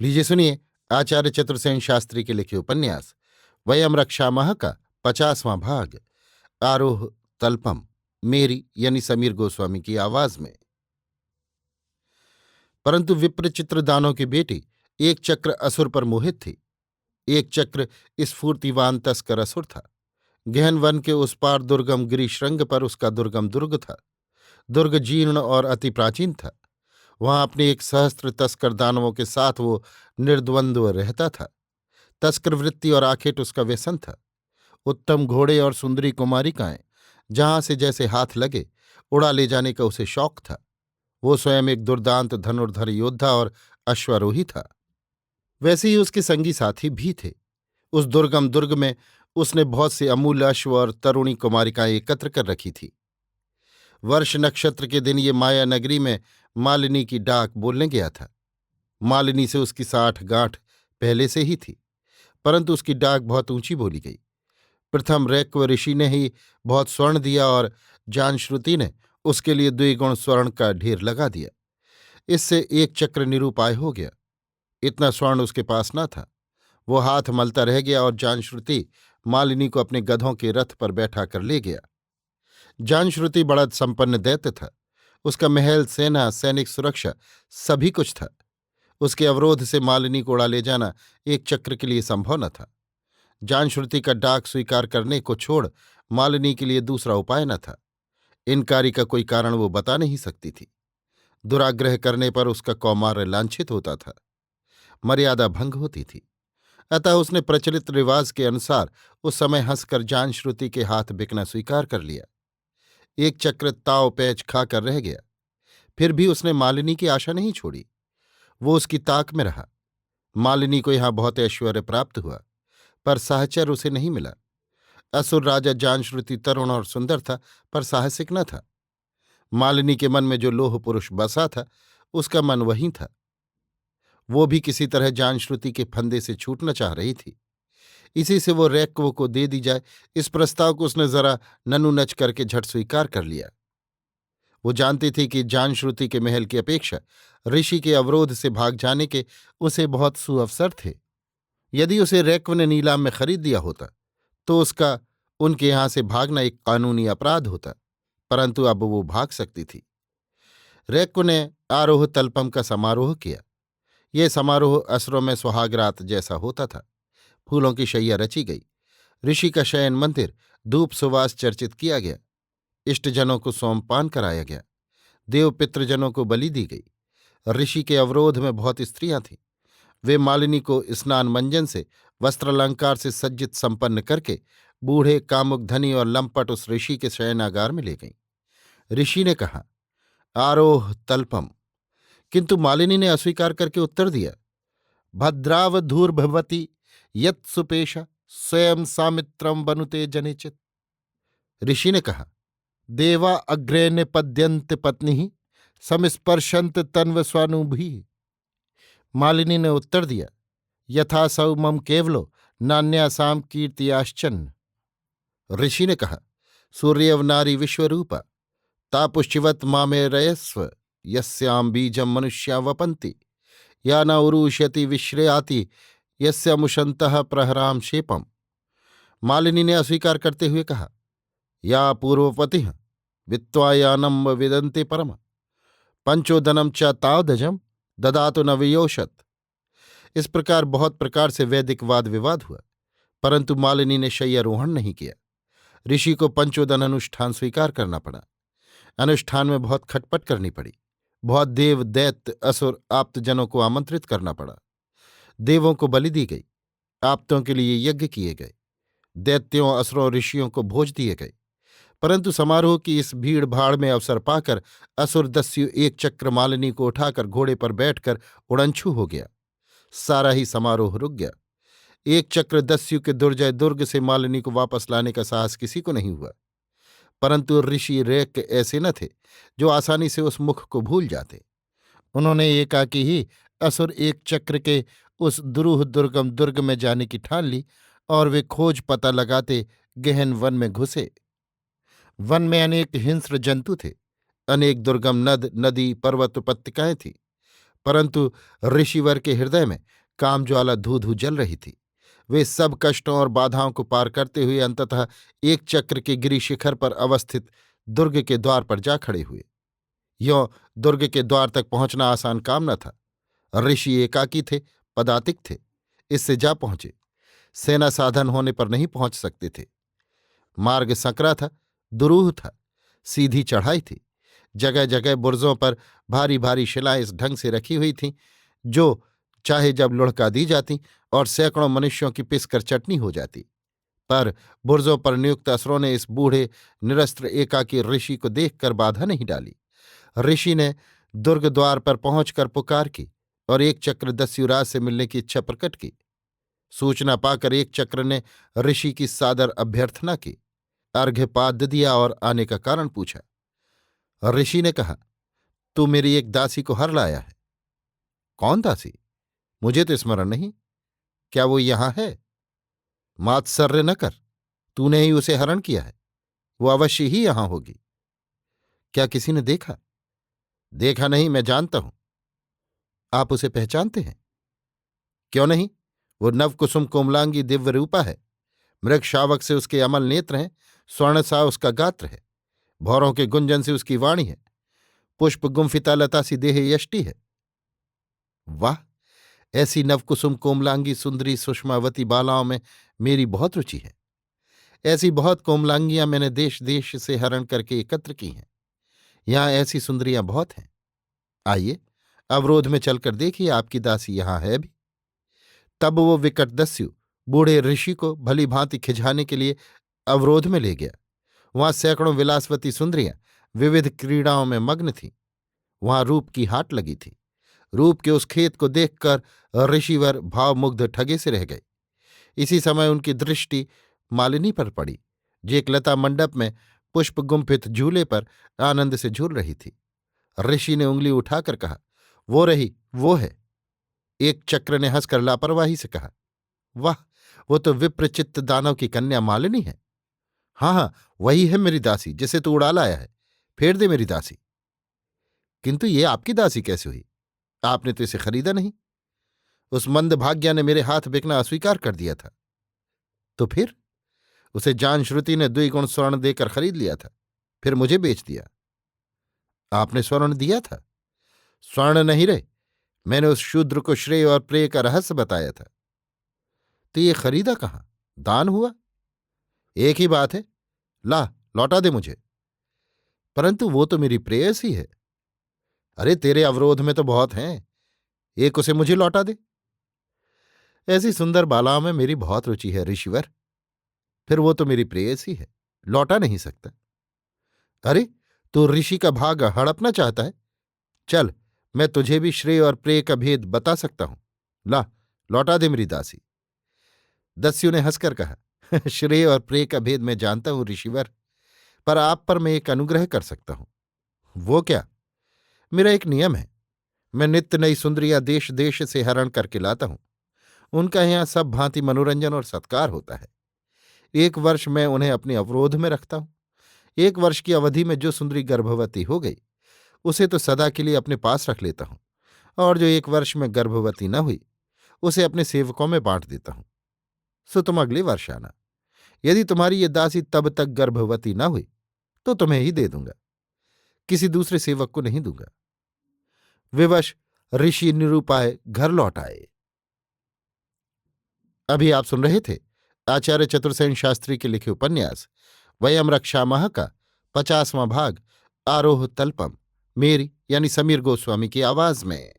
लीजिए सुनिए आचार्य चतुर्सेन शास्त्री के लिखे उपन्यास वयम रक्षामः का 50वां भाग। आरोह तल्पम। मेरी यानी समीर गोस्वामी की आवाज में। परंतु विप्रचित्र दानों की बेटी एक चक्र असुर पर मोहित थी। एक चक्र स्फूर्तिवान तस्कर असुर था। गहन वन के उस पार दुर्गम गिरिशृंग पर उसका दुर्गम दुर्ग था। दुर्ग जीर्ण और अति प्राचीन था। वहां अपने एक सहस्त्र तस्कर दानवों के साथ वो निर्द्वंद्व रहता था। तस्कर वृत्ति और आखेट उसका व्यसन था। उत्तम घोड़े और सुंदरी कुमारिकाएं जहां से जैसे हाथ लगे उड़ा ले जाने का उसे शौक था। वो स्वयं एक दुर्दांत धनुर्धर योद्धा और अश्वारोही था। वैसे ही उसके संगी साथी भी थे। उस दुर्गम दुर्ग में उसने बहुत से अमूल्य अश्व और तरुणी कुमारिकाएं एकत्र कर रखी थी। वर्ष नक्षत्र के दिन ये माया नगरी में मालिनी की डाक बोलने गया था। मालिनी से उसकी साठ गांठ पहले से ही थी, परंतु उसकी डाक बहुत ऊंची बोली गई। प्रथम रैक्व ऋषि ने ही बहुत स्वर्ण दिया और जानश्रुति ने उसके लिए द्विगुण स्वर्ण का ढेर लगा दिया। इससे एक चक्र निरुपाय हो गया। इतना स्वर्ण उसके पास न था। वो हाथ मलता रह गया और जानश्रुति मालिनी को अपने गधों के रथ पर बैठा कर ले गया। जानश्रुति बड़ा संपन्न दैत्य था। उसका महल, सेना, सैनिक सुरक्षा सभी कुछ था। उसके अवरोध से मालिनी को उड़ा ले जाना एक चक्र के लिए संभव न था। जानश्रुति का डाक स्वीकार करने को छोड़ मालिनी के लिए दूसरा उपाय न था। इनकारी का कोई कारण वो बता नहीं सकती थी। दुराग्रह करने पर उसका कौमार्य लांछित होता था, मर्यादा भंग होती थी। अतः उसने प्रचलित रिवाज के अनुसार उस समय हंसकर जानश्रुति के हाथ बिकना स्वीकार कर लिया। एक चक्र ताव पैच खाकर रह गया। फिर भी उसने मालिनी की आशा नहीं छोड़ी। वो उसकी ताक में रहा। मालिनी को यहां बहुत ऐश्वर्य प्राप्त हुआ, पर साहचर्य उसे नहीं मिला। असुर राजा जानश्रुति तरुण और सुंदर था, पर साहसिक न था। मालिनी के मन में जो लोह पुरुष बसा था, उसका मन वहीं था। वो भी किसी तरह जानश्रुति के फंदे से छूटना चाह रही थी। इसी से वो रैक्व को दे दी जाए, इस प्रस्ताव को उसने जरा ननुनच करके झट स्वीकार कर लिया। वो जानती थी कि जानश्रुति के महल की अपेक्षा ऋषि के अवरोध से भाग जाने के उसे बहुत सुअवसर थे। यदि उसे रैक्व ने नीलाम में खरीद दिया होता तो उसका उनके यहां से भागना एक कानूनी अपराध होता, परंतु अब वो भाग सकती थी। रैक्व ने आरोह तल्पम का समारोह किया। ये समारोह असरों में सुहागरात जैसा होता था। फूलों की शैया रची गई। ऋषि का शयन मंदिर धूप सुवास चर्चित किया गया। इष्टजनों को सोमपान कराया गया। देव पितृजनों को बलि दी गई। ऋषि के अवरोध में बहुत स्त्रियां थीं। वे मालिनी को स्नान मंजन से, वस्त्रालंकार से सज्जित संपन्न करके बूढ़े, कामुक, धनी और लंपट उस ऋषि के शयनागार में ले गईं। ऋषि ने कहा, आरोह तल्पम। किंतु मालिनी ने अस्वीकार करके उत्तर दिया, भद्रावधूर्भवती यत्सुपेशा स्वयं सामित्रम बनुते जनिचित। ऋषि ने कहा, देवा अग्रे निपद्यन्त पत्नी समस्पर्शंत तन्व स्वानुभि। मालिनी ने उत्तर दिया, यथासौ मम केवलो नान्यासाम कीर्तियाश्चन्न। ऋषि ने कहा, सूर्यव नारी विश्वरूपा तापुष्यवत मामेरयस्व यस्याम बीजम मनुष्या वपन्ति या न उरुष्यति विश्रयाति यस्यामुशन्तः प्रहराम शेपम। मालिनी ने अस्वीकार करते हुए कहा, या पूर्वपतिः वित्त्वायानम विदन्ते परम पंचोदनम च तावदजम ददातु न वियोषत। इस प्रकार बहुत प्रकार से वैदिक वाद विवाद हुआ, परंतु मालिनी ने शय्यारोहण नहीं किया। ऋषि को पंचोदन अनुष्ठान स्वीकार करना पड़ा। अनुष्ठान में बहुत खटपट करनी पड़ी। बहुत देव, दैत्य, असुर, आप्तजनों को आमंत्रित करना पड़ा। देवों को बलि दी गई। आप्तों के लिए यज्ञ किए गए। दैत्यों, असुरों, ऋषियों को भोज दिए गए। परंतु समारोह की इस भीड़ भाड़ में अवसर पाकर असुर दस्यु एक चक्र मालिनी को उठाकर घोड़े पर बैठकर उड़नछू हो गया। सारा ही समारोह रुक गया। एक चक्र दस्यु के दुर्जय दुर्ग से मालिनी को वापस लाने का साहस किसी को नहीं हुआ। परंतु ऋषि रैक ऐसे न थे जो आसानी से उस मुख को भूल जाते। उन्होंने एकाकी ही असुर एक चक्र के उस दुरूह दुर्गम दुर्ग में जाने की ठान ली और वे खोज पता लगाते गहन वन में घुसे। वन में अनेक हिंस्र जंतु थे। अनेक दुर्गम नद, नदी, पर्वत, उपत्यकाएं थीं। परंतु ऋषिवर के हृदय में कामज्वाला धू धू जल रही थी। वे सब कष्टों और बाधाओं को पार करते हुए अंततः एक चक्र के गिरी शिखर पर अवस्थित दुर्ग के द्वार पर जा खड़े हुए। यों दुर्ग के द्वार तक पहुंचना आसान काम न था। ऋषि एकाकी थे, पदातिक थे, इससे जा पहुंचे। सेना साधन होने पर नहीं पहुंच सकते थे। मार्ग संकरा था, दुरूह था, सीधी चढ़ाई थी। जगह जगह बुर्जों पर भारी भारी शिलाएं इस ढंग से रखी हुई थीं जो चाहे जब लुढ़का दी जाती और सैकड़ों मनुष्यों की पिसकर चटनी हो जाती। पर बुर्जों पर नियुक्त असुरों ने इस बूढ़े निरस्त्र एकाकी ऋषि को देखकर बाधा नहीं डाली। ऋषि ने दुर्ग द्वार पर पहुंचकर पुकार की और एक चक्र दस्युराज से मिलने की इच्छा प्रकट की। सूचना पाकर एक चक्र ने ऋषि की सादर अभ्यर्थना की, अर्घ्यपाद्य दिया और आने का कारण पूछा। ऋषि ने कहा, तू मेरी एक दासी को हर लाया है। कौन दासी? मुझे तो स्मरण नहीं। क्या वो यहां है? मात्सर्य न कर, तूने ही उसे हरण किया है। वो अवश्य ही यहां होगी। क्या किसी ने देखा? देखा नहीं, मैं जानता हूं। आप उसे पहचानते हैं? क्यों नहीं, वो नवकुसुम कोमलांगी दिव्य रूपा है। मृग शावक से उसके अमल नेत्र हैं, स्वर्ण सा उसका गात्र है, भौरों के गुंजन से उसकी वाणी है, पुष्प गुम्फिता लता सी देह यष्टि है। वाह, ऐसी नवकुसुम कोमलांगी सुंदरी सुषमावती बालाओं में मेरी बहुत रुचि है। ऐसी बहुत कोमलांगियां मैंने देश देश से हरण करके एकत्र की हैं। यहां ऐसी सुंदरियां बहुत हैं। आइए, अवरोध में चलकर देखिए, आपकी दासी यहां है भी। तब वो विकट दस्यु बूढ़े ऋषि को भली भांति खिंचाने के लिए अवरोध में ले गया। वहां सैकड़ों विलासवती सुंदरियां विविध क्रीड़ाओं में मग्न थीं। वहां रूप की हाट लगी थी। रूप के उस खेत को देखकर ऋषिवर भावमुग्ध ठगे से रह गए। इसी समय उनकी दृष्टि मालिनी पर पड़ी, जो एक लता मंडप में पुष्प गुम्फित झूले पर आनंद से झूल रही थी। ऋषि ने उंगली उठाकर कहा, वो रही, वो है। एक चक्र ने हंसकर लापरवाही से कहा, वाह, वो तो विप्रचित्त दानव की कन्या मालिनी है। हाँ हाँ, वही है मेरी दासी, जिसे तू उड़ा लाया है। फेर दे मेरी दासी। किंतु ये आपकी दासी कैसे हुई? आपने तो इसे खरीदा नहीं। उस मंदभाग्या ने मेरे हाथ बिकना अस्वीकार कर दिया था। तो फिर? उसे जान श्रुति ने 2 गुण स्वर्ण देकर खरीद लिया था, फिर मुझे बेच दिया। आपने स्वर्ण दिया था? स्वर्ण नहीं रे, मैंने उस शूद्र को श्रेय और प्रेय का रहस्य बताया था। तो ये खरीदा कहाँ? दान हुआ? एक ही बात है। ला, लौटा दे मुझे। परंतु वो तो मेरी प्रेयसी है। अरे, तेरे अवरोध में तो बहुत हैं, एक उसे मुझे लौटा दे। ऐसी सुंदर बालाओं में मेरी बहुत रुचि है ऋषिवर। फिर वो तो मेरी प्रेयसी है, लौटा नहीं सकता। अरे, तू ऋषि का भाग हड़पना चाहता है? चल, मैं तुझे भी श्रेय और प्रेय का भेद बता सकता हूं। ला, लौटा दे मेरी दासी। दस्यु ने हंसकर कहा, श्रेय और प्रेय का भेद मैं जानता हूं ऋषिवर, पर आप पर मैं एक अनुग्रह कर सकता हूं। वो क्या? मेरा एक नियम है, मैं नित्य नई सुंदरियां देश देश से हरण करके लाता हूं। उनका यहाँ सब भांति मनोरंजन और सत्कार होता है। 1 वर्ष मैं उन्हें अपने अवरोध में रखता हूं। 1 वर्ष की अवधि में जो सुंदरी गर्भवती हो गई, उसे तो सदा के लिए अपने पास रख लेता हूं, और जो 1 वर्ष में गर्भवती न हुई, उसे अपने सेवकों में बांट देता हूं। सो तुम अगले वर्ष आना। यदि तुम्हारी ये दासी तब तक गर्भवती न हुई तो तुम्हें ही दे दूंगा, किसी दूसरे सेवक को नहीं दूंगा। विवश ऋषि निरुपाय घर लौट आए। अभी आप सुन रहे थे आचार्य चतुर्सेन शास्त्री के लिखे उपन्यास वयम रक्षामः का 50वां भाग, आरोह तल्पम, मेरी यानी समीर गोस्वामी की आवाज में।